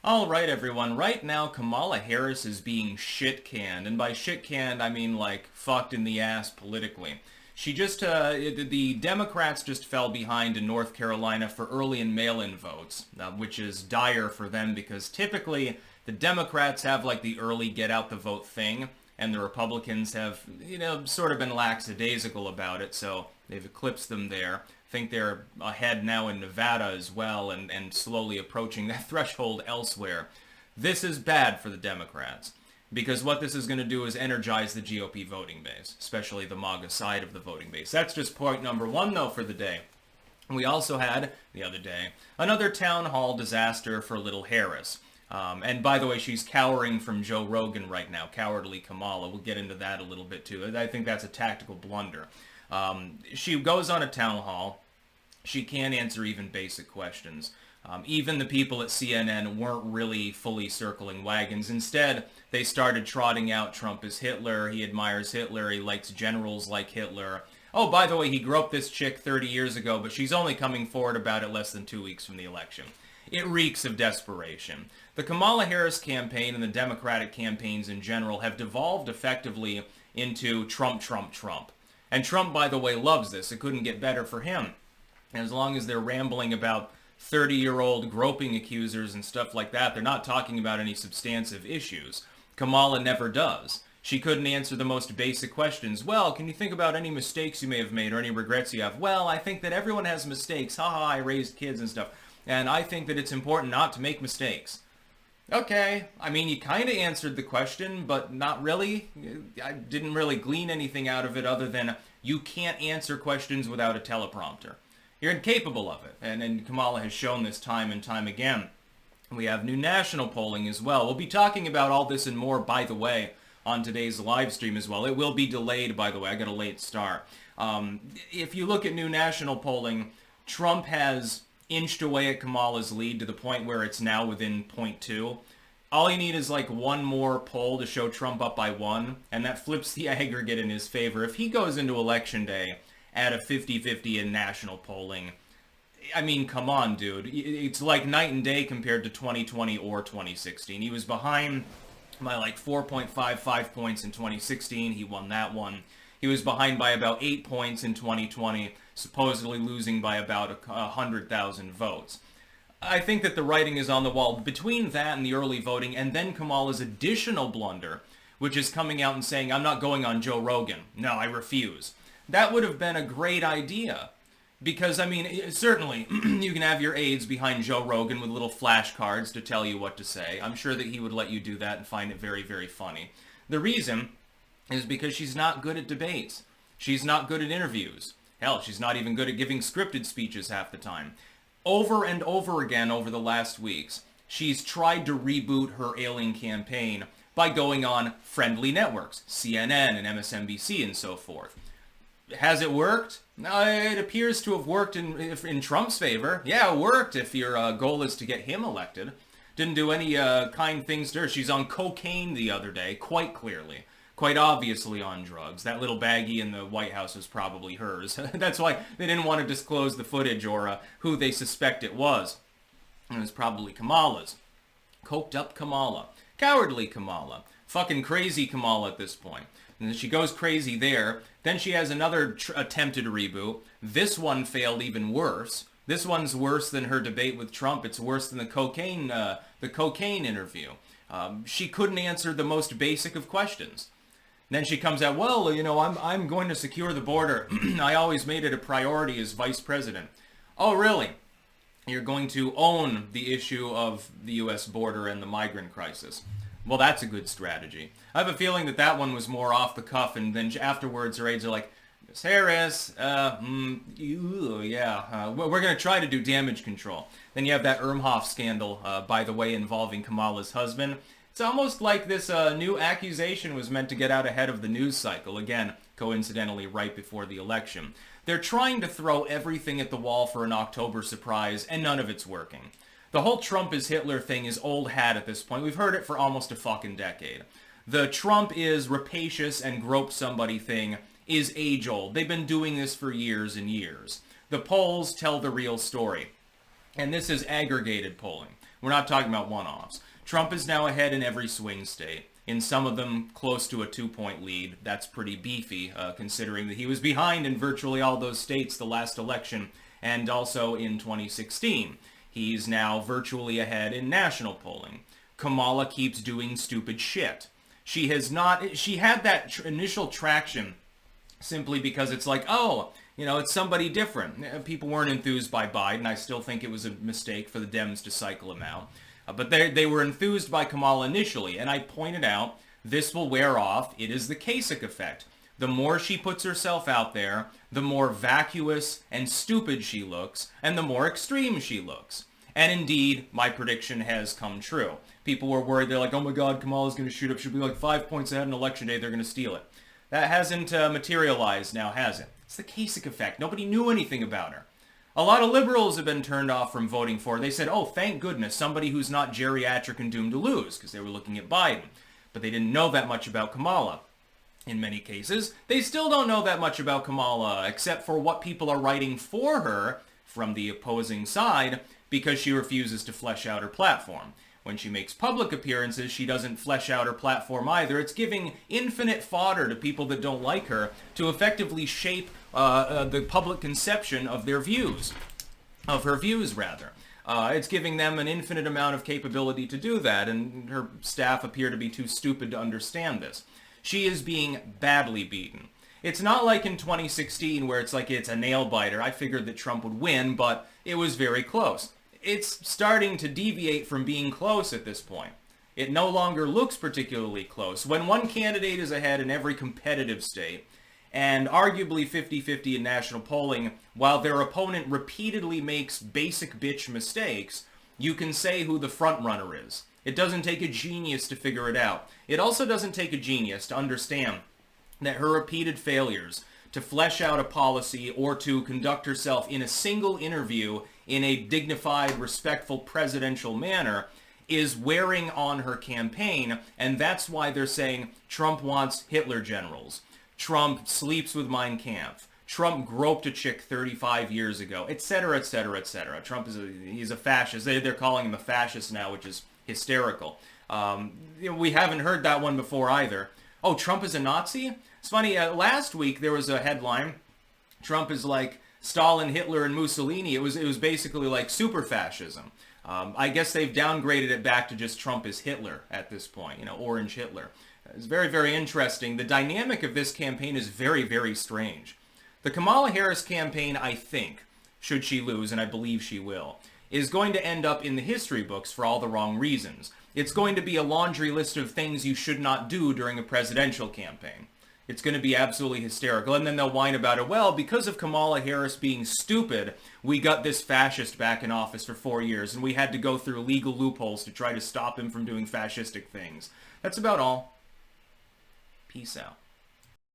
All right, everyone. Right now, Kamala Harris is being shit-canned. And by shit-canned, I mean, like, fucked in the ass politically. The Democrats just fell behind in North Carolina for early and mail-in votes, which is dire for them because typically the Democrats have, like, the early get-out-the-vote thing, and the Republicans have, sort of been lackadaisical about it, so they've eclipsed them there. I think they're ahead now in Nevada as well and slowly approaching that threshold elsewhere. This is bad for the Democrats because what this is going to do is energize the GOP voting base, especially the MAGA side of the voting base. That's just point number one, though, for the day. We also had, the other day, another town hall disaster for little Harris. And by the way, she's cowering from Joe Rogan right now, cowardly Kamala. We'll get into that a little bit, too. I think that's a tactical blunder. She goes on a town hall. She can't answer even basic questions. Even the people at CNN weren't really fully circling wagons. Instead, they started trotting out Trump is Hitler. He admires Hitler. He likes generals like Hitler. Oh, by the way, he groped this chick 30 years ago, but she's only coming forward about it less than 2 weeks from the election. It reeks of desperation. The Kamala Harris campaign and the Democratic campaigns in general have devolved effectively into Trump, Trump, Trump. And Trump, by the way, loves this. It couldn't get better for him. And as long as they're rambling about 30-year-old groping accusers and stuff like that, they're not talking about any substantive issues. Kamala never does. She couldn't answer the most basic questions. Well, can you think about any mistakes you may have made or any regrets you have? Well, I think that everyone has mistakes. Haha, I raised kids and stuff. And I think that it's important not to make mistakes. Okay, I mean, you kind of answered the question, but not really. I didn't really glean anything out of it other than you can't answer questions without a teleprompter. You're incapable of it, and Kamala has shown this time and time again. We have new national polling as well. We'll be talking about all this and more, by the way, on today's live stream as well. It will be delayed, by the way. I got a late start. If you look at new national polling, Trump has inched away at Kamala's lead to the point where it's now within 0.2. All you need is like one more poll to show Trump up by 1, and that flips the aggregate in his favor. If he goes into Election Day at a 50-50 in national polling, I mean, come on, dude. It's like night and day compared to 2020 or 2016. He was behind by like 4.55 points in 2016. He won that one. He was behind by about 8 points in 2020, supposedly losing by about 100,000 votes. I think that the writing is on the wall between that and the early voting, and then Kamala's additional blunder, which is coming out and saying, I'm not going on Joe Rogan. No, I refuse. That would have been a great idea. Because, I mean, certainly, you can have your aides behind Joe Rogan with little flashcards to tell you what to say. I'm sure that he would let you do that and find it very, very funny. The reason is because she's not good at debates. She's not good at interviews. Hell, she's not even good at giving scripted speeches half the time. Over and over again over the last weeks, she's tried to reboot her ailing campaign by going on friendly networks, CNN and MSNBC and so forth. Has it worked? It appears to have worked in Trump's favor. Yeah, it worked if your goal is to get him elected. Didn't do any kind things to her. She's on cocaine the other day, quite clearly. Quite obviously on drugs. That little baggie in the White House was probably hers. That's why they didn't want to disclose the footage or who they suspect it was. It was probably Kamala's. Coked up Kamala. Cowardly Kamala. Fucking crazy Kamala at this point. And then she goes crazy there. Then she has another attempted reboot. This one failed even worse. This one's worse than her debate with Trump. It's worse than the cocaine interview. She couldn't answer the most basic of questions. Then she comes out, well, I'm going to secure the border. I always made it a priority as vice president. Oh, really? You're going to own the issue of the U.S. border and the migrant crisis. Well, that's a good strategy. I have a feeling that one was more off the cuff, and then afterwards her aides are like, Miss Harris, we're going to try to do damage control. Then you have that Irmhoff scandal, by the way, involving Kamala's husband. It's almost like this new accusation was meant to get out ahead of the news cycle. Again, coincidentally, right before the election. They're trying to throw everything at the wall for an October surprise, and none of it's working. The whole Trump is Hitler thing is old hat at this point. We've heard it for almost a fucking decade. The Trump is rapacious and grope somebody thing is age-old. They've been doing this for years and years. The polls tell the real story. And this is aggregated polling. We're not talking about one-offs. Trump is now ahead in every swing state. In some of them, close to a 2-point lead. That's pretty beefy, considering that he was behind in virtually all those states the last election, and also in 2016. He's now virtually ahead in national polling. Kamala keeps doing stupid shit. She had that initial traction simply because it's like, oh, it's somebody different. People weren't enthused by Biden. I still think it was a mistake for the Dems to cycle him out. But they were enthused by Kamala initially, and I pointed out this will wear off. It is the Kasich effect. The more she puts herself out there, the more vacuous and stupid she looks, and the more extreme she looks. And indeed, my prediction has come true. People were worried. They're like, oh my God, Kamala's going to shoot up. She'll be like 5 points ahead on election day. They're going to steal it. That hasn't materialized now, has it? It's the Kasich effect. Nobody knew anything about her. A lot of liberals have been turned off from voting for her. They said, oh, thank goodness, somebody who's not geriatric and doomed to lose, because they were looking at Biden. But they didn't know that much about Kamala. In many cases, they still don't know that much about Kamala, except for what people are writing for her from the opposing side, because she refuses to flesh out her platform. When she makes public appearances, she doesn't flesh out her platform either. It's giving infinite fodder to people that don't like her to effectively shape the public conception of their views. Of her views, rather. It's giving them an infinite amount of capability to do that, and her staff appear to be too stupid to understand this. She is being badly beaten. It's not like in 2016 where it's like it's a nail-biter. I figured that Trump would win, but it was very close. It's starting to deviate from being close at this point. It no longer looks particularly close. When one candidate is ahead in every competitive state, and arguably 50-50 in national polling, while their opponent repeatedly makes basic bitch mistakes, you can say who the front runner is. It doesn't take a genius to figure it out. It also doesn't take a genius to understand that her repeated failures to flesh out a policy or to conduct herself in a single interview in a dignified, respectful presidential manner is wearing on her campaign, and that's why they're saying Trump wants Hitler generals. Trump sleeps with Mein Kampf. Trump groped a chick 35 years ago, etc., etc., etc. Trump he's a fascist. They're calling him a fascist now, which is hysterical. We haven't heard that one before either. Oh, Trump is a Nazi? It's funny, last week there was a headline, Trump is like Stalin, Hitler, and Mussolini. It was basically like super fascism. I guess they've downgraded it back to just Trump is Hitler at this point, Orange Hitler. It's very, very interesting. The dynamic of this campaign is very, very strange. The Kamala Harris campaign, I think, should she lose, and I believe she will, is going to end up in the history books for all the wrong reasons. It's going to be a laundry list of things you should not do during a presidential campaign. It's going to be absolutely hysterical. And then they'll whine about it. Well, because of Kamala Harris being stupid, we got this fascist back in office for 4 years, and we had to go through legal loopholes to try to stop him from doing fascistic things. That's about all. Peace out.